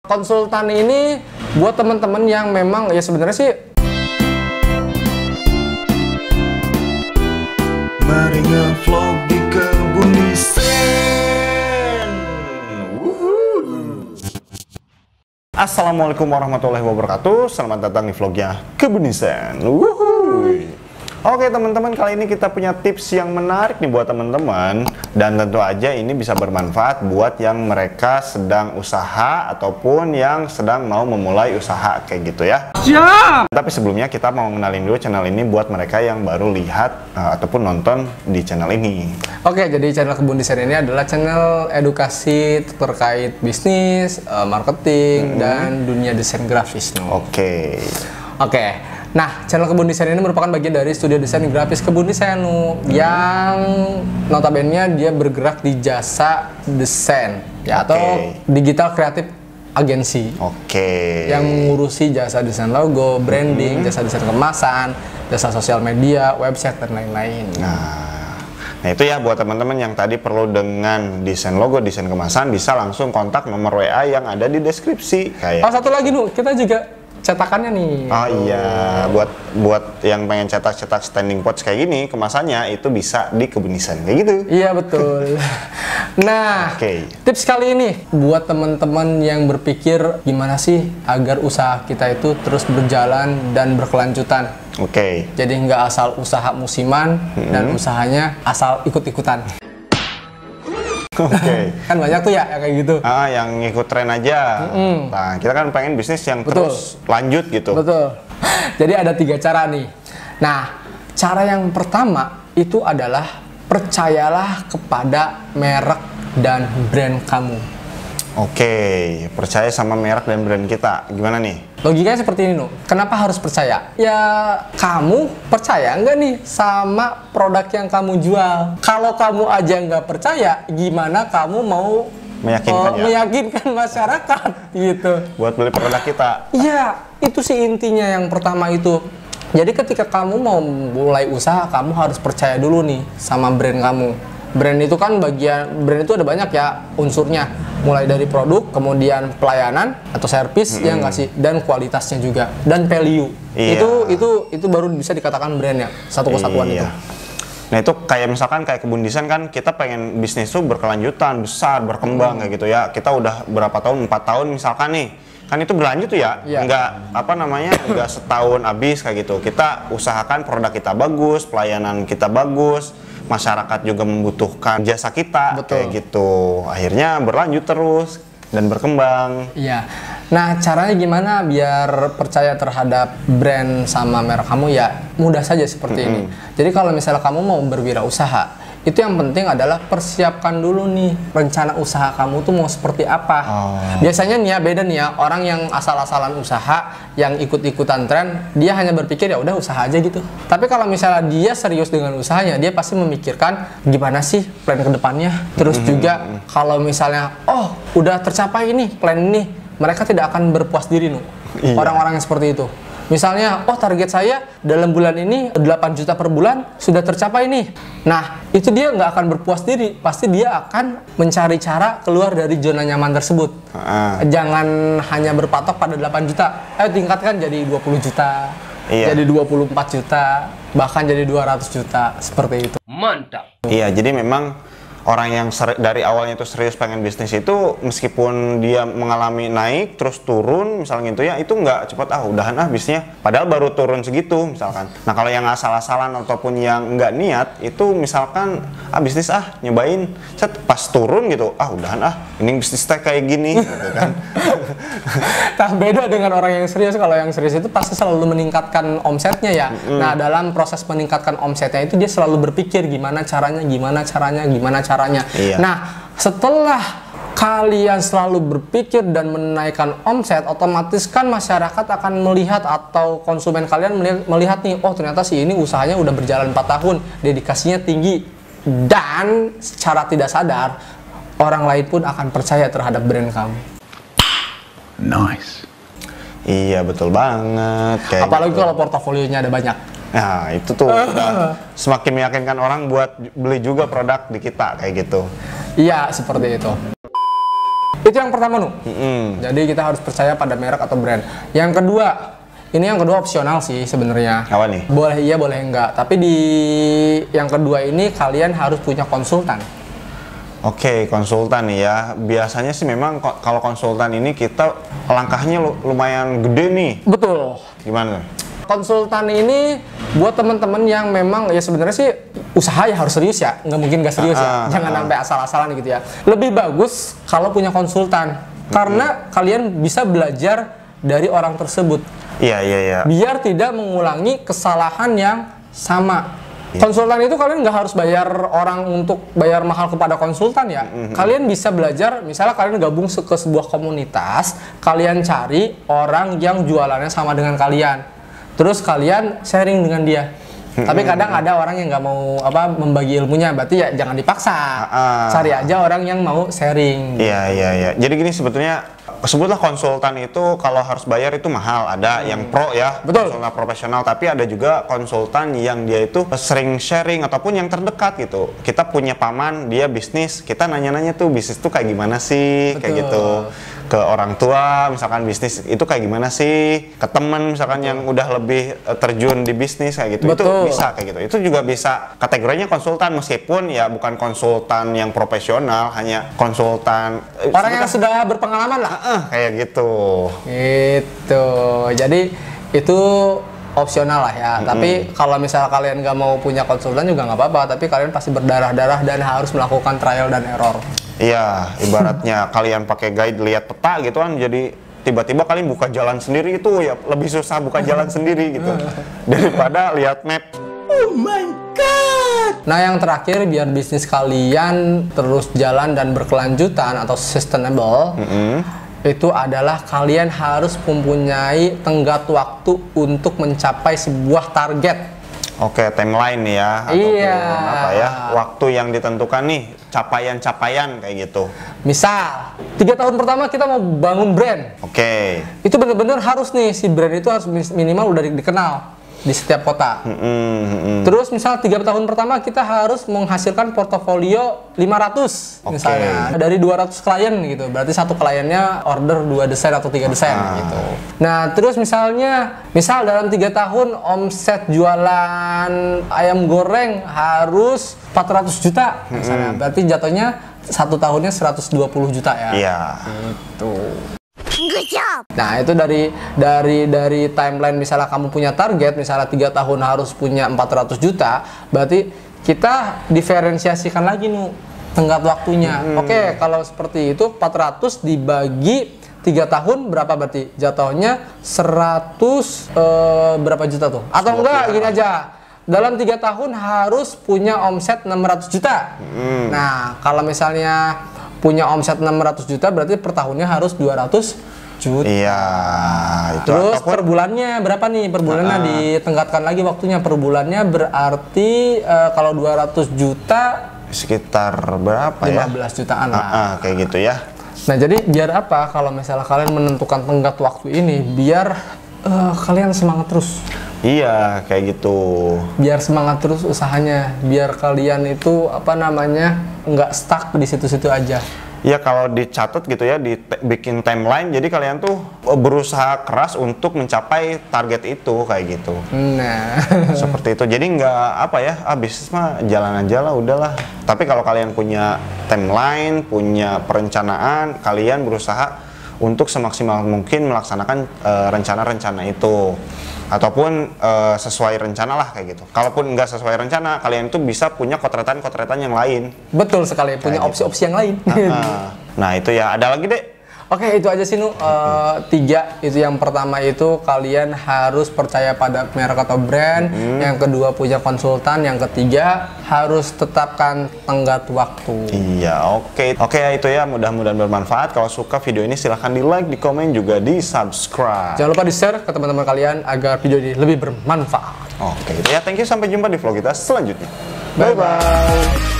Konsultan ini buat teman-teman yang memang ya sebenarnya sih mari nge-vlog di Kebun Desain. Assalamualaikum warahmatullahi wabarakatuh. Selamat datang di vlognya Kebun Desain. Oke teman-teman, kali ini kita punya tips yang menarik nih buat teman-teman. Dan tentu aja ini bisa bermanfaat buat yang mereka sedang usaha ataupun yang sedang mau memulai usaha kayak gitu ya. Siap! Tapi sebelumnya kita mau kenalin dulu channel ini buat mereka yang baru lihat ataupun nonton di channel ini. Oke, jadi channel Kebun Desain ini adalah channel edukasi terkait bisnis, marketing, dan dunia desain grafis. Oke. Nah, channel Kebun Desain ini merupakan bagian dari studio desain grafis Kebun Desain yang notabene dia bergerak di jasa desain ya, atau digital creative agency. Yang mengurusi jasa desain logo, branding, jasa desain kemasan, jasa sosial media, website dan lain-lain. Nah itu ya buat teman-teman yang tadi perlu dengan desain logo, desain kemasan, bisa langsung kontak nomor WA yang ada di deskripsi. Satu lagi kita juga cetakannya nih. Oh iya, buat yang pengen cetak standing pots kayak gini, kemasannya itu bisa di Kebun Desain kayak gitu. Iya betul. Nah, tips kali ini buat teman-teman yang berpikir gimana sih agar usaha kita itu terus berjalan dan berkelanjutan. Jadi nggak asal usaha musiman dan usahanya asal ikut-ikutan. Kan banyak tuh ya kayak gitu. Yang ngikut tren aja. Nah, kita kan pengen bisnis yang terus lanjut gitu. Betul. Jadi ada 3 cara nih. Nah, cara yang pertama itu adalah percayalah kepada merek dan brand kamu. Percaya sama merek dan brand kita. Gimana nih? Logikanya seperti ini, Kenapa harus percaya? Ya, kamu percaya nggak nih sama produk yang kamu jual? Kalau kamu aja nggak percaya, gimana kamu mau meyakinkan masyarakat gitu? Buat beli produk kita. Iya, itu sih intinya yang pertama itu. Jadi ketika kamu mau mulai usaha, kamu harus percaya dulu nih sama brand kamu. Brand itu kan brand itu ada banyak ya unsurnya, mulai dari produk, kemudian pelayanan atau servis ya nggak sih, dan kualitasnya juga, dan value. Itu baru bisa dikatakan brandnya, satu kesatuan itu. Nah itu kayak misalkan kayak Kebun Desain kan kita pengen bisnis tuh berkelanjutan, besar, berkembang kayak gitu ya. Kita udah berapa tahun, 4 tahun misalkan nih, kan itu berlanjut tuh ya, nggak nggak setahun habis kayak gitu. Kita usahakan produk kita bagus, pelayanan kita bagus, masyarakat juga membutuhkan jasa kita kayak gitu. Akhirnya berlanjut terus dan berkembang. Iya. Nah, caranya gimana biar percaya terhadap brand sama merek kamu? Ya mudah saja seperti ini. Jadi kalau misalnya kamu mau berwirausaha, itu yang penting adalah persiapkan dulu nih rencana usaha kamu tuh mau seperti apa. Biasanya nih ya, beda nih ya, orang yang asal-asalan usaha, yang ikut-ikutan tren, dia hanya berpikir ya udah usaha aja gitu. Tapi kalau misalnya dia serius dengan usahanya, dia pasti memikirkan gimana sih plan ke depannya. Terus juga kalau misalnya udah tercapai ini plan ini, mereka tidak akan berpuas diri orang-orang yang seperti itu. Misalnya, target saya dalam bulan ini 8 juta per bulan sudah tercapai nih. Nah, itu dia nggak akan berpuas diri. Pasti dia akan mencari cara keluar dari zona nyaman tersebut. Jangan hanya berpatok pada 8 juta. Tingkatkan jadi 20 juta, jadi 24 juta, bahkan jadi 200 juta. Seperti itu. Mantap. Iya, jadi memang orang yang dari awalnya itu serius pengen bisnis itu, meskipun dia mengalami naik terus turun misalnya gitu ya, itu nggak cepat udahan bisnisnya, padahal baru turun segitu misalkan. Nah kalau yang asal-asalan ataupun yang nggak niat itu misalkan bisnis nyobain pas turun gitu, udahan ini bisnis teh kayak gini gitu kan. Nah, beda dengan orang yang serius. Kalau yang serius itu pasti selalu meningkatkan omsetnya ya. Nah, dalam proses meningkatkan omsetnya itu dia selalu berpikir gimana caranya. Nah, setelah kalian selalu berpikir dan menaikkan omset, otomatis kan masyarakat akan melihat atau konsumen kalian melihat nih, ternyata si ini usahanya udah berjalan 4 tahun, dedikasinya tinggi, dan secara tidak sadar orang lain pun akan percaya terhadap brand kamu. Nice. Iya betul banget. Apalagi kalau portofolionya ada banyak. Nah itu tuh udah semakin meyakinkan orang buat beli juga produk di kita kayak gitu. Iya seperti itu. Itu yang pertama Nu. Jadi kita harus percaya pada merek atau brand. Yang kedua, ini yang kedua opsional sih sebenarnya. Apa nih? Boleh iya, boleh enggak. Tapi di yang kedua ini kalian harus punya konsultan. Oke, konsultan nih ya. Biasanya sih memang kalau konsultan ini kita langkahnya lumayan gede nih. Betul. Gimana? Konsultan ini buat teman-teman yang memang ya sebenarnya sih usaha ya harus serius ya, nggak mungkin nggak serius ya, jangan sampai asal-asalan gitu ya. Lebih bagus kalau punya konsultan karena kalian bisa belajar dari orang tersebut. Iya. Biar tidak mengulangi kesalahan yang sama. Konsultan itu kalian nggak harus bayar orang untuk bayar mahal kepada konsultan ya. Kalian bisa belajar, misalnya kalian gabung ke sebuah komunitas, kalian cari orang yang jualannya sama dengan kalian. Terus kalian sharing dengan dia. Tapi kadang ada orang yang nggak mau membagi ilmunya, berarti ya jangan dipaksa. Cari aja orang yang mau sharing. Iya. Jadi gini sebetulnya, sebutlah konsultan itu kalau harus bayar itu mahal. Ada yang pro ya, betul, konsultan profesional. Tapi ada juga konsultan yang dia itu sering sharing ataupun yang terdekat gitu. Kita punya paman, dia bisnis, kita nanya-nanya tuh bisnis tuh kayak gimana sih, betul, kayak gitu. Ke orang tua misalkan bisnis itu kayak gimana sih, ke teman misalkan yang udah lebih terjun di bisnis kayak gitu. Betul. Itu bisa kayak gitu. Itu juga bisa kategorinya konsultan meskipun ya bukan konsultan yang profesional, hanya konsultan orang yang sudah berpengalaman lah. Kayak gitu. Gitu. Jadi itu opsional lah ya. Tapi kalau misalnya kalian nggak mau punya konsultan juga nggak apa-apa. Tapi kalian pasti berdarah-darah dan harus melakukan trial dan error. Iya, ibaratnya kalian pakai guide lihat peta gitu kan, jadi tiba-tiba kalian buka jalan sendiri itu ya lebih susah buka jalan sendiri gitu daripada lihat map. Oh my god. Nah, yang terakhir biar bisnis kalian terus jalan dan berkelanjutan atau sustainable, itu adalah kalian harus mempunyai tenggat waktu untuk mencapai sebuah target. Oke, timeline nih ya, ataupun apa ya, waktu yang ditentukan nih, capaian-capaian kayak gitu. Misal, 3 tahun pertama kita mau bangun brand. Oke. Itu bener-bener harus nih, si brand itu harus minimal udah dikenal di setiap kota. Terus misal 3 tahun pertama kita harus menghasilkan portofolio 500 misalnya. Dari 200 klien gitu, berarti satu kliennya order 2 desain atau 3 desain gitu. Nah terus misal dalam 3 tahun omset jualan ayam goreng harus 400 juta misalnya. Berarti jatuhnya 1 tahunnya 120 juta ya. Iya. Gitu. Nah itu dari timeline, misalnya kamu punya target misalnya 3 tahun harus punya 400 juta, berarti kita diferensiasikan lagi nih tenggat waktunya. Oke, kalau seperti itu 400 dibagi 3 tahun berapa berarti? Jatuhnya 100 berapa juta tuh? Atau enggak gini aja, dalam 3 tahun harus punya omset 600 juta. Nah kalau misalnya punya omset 600 juta berarti per tahunnya harus 200 juta. Iya. Itu terus per bulannya berapa nih? Per bulannya ditenggatkan lagi waktunya. Per bulannya berarti kalau 200 juta sekitar berapa 15 ya? 15 jutaan lah. Kayak gitu ya. Nah jadi biar apa? Kalau misalnya kalian menentukan tenggat waktu ini, biar kalian semangat terus. Iya, kayak gitu. Biar semangat terus usahanya, biar kalian itu nggak stuck di situ-situ aja. Ya kalau dicatat gitu ya, dibikin timeline, jadi kalian tuh berusaha keras untuk mencapai target itu kayak gitu. Nah, seperti itu. Jadi nggak bisnis mah jalan aja lah, udahlah. Tapi kalau kalian punya timeline, punya perencanaan, kalian berusaha untuk semaksimal mungkin melaksanakan rencana-rencana itu. Ataupun sesuai rencana lah kayak gitu. Kalaupun nggak sesuai rencana, kalian itu bisa punya kotretan-kotretan yang lain. Betul sekali, punya opsi-opsi yang lain. Nah itu ya, ada lagi deh. Oke, itu aja sih Nu. 3 itu yang pertama itu kalian harus percaya pada merek atau brand. Yang kedua punya konsultan. Yang ketiga harus tetapkan tenggat waktu. Iya, oke ya, itu ya, mudah-mudahan bermanfaat. Kalau suka video ini silahkan di like, di komen, juga di subscribe. Jangan lupa di share ke teman-teman kalian agar video ini lebih bermanfaat. Oke, itu ya, thank you, sampai jumpa di vlog kita selanjutnya. Bye bye.